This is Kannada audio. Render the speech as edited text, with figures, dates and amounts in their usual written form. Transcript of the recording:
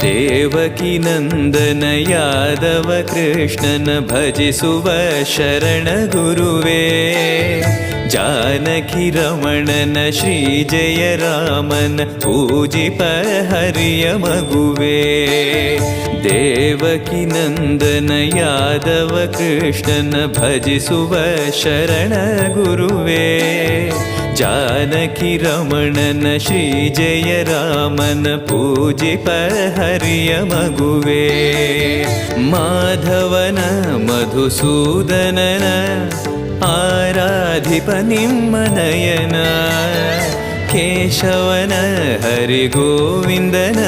ದೇವಕಿ ನಂದನ ಯಾದವ ಕೃಷ್ಣನ ಭಜಿಸುವ ಶರಣ ಗುರುವೇ. ಜಾನಕಿ ರಮಣನ ಶ್ರೀ ಜಯ ರಾಮನ ಪೂಜಿಪ ಹರಿಯ ಮಗುವೇ. ದೇವಕಿ ನಂದನ ಯಾದವ ಕೃಷ್ಣನ ಭಜಿಸುವ ಶರಣ ಗುರುವೇ. ಜಾನಕಿ ರಮಣನ ಶ್ರೀ ಜಯ ರಾಮನ ಪೂಜಿಪ ಹರಿಯ ಮಗುವೇ. ಮಾಧವನ ಮಧುಸೂದನನ ಆರಾಧಿಪ ನಿಮ್ಮ ನಯನ. ಕೇಶವನ ಹರಿಗೋವಿಂದನ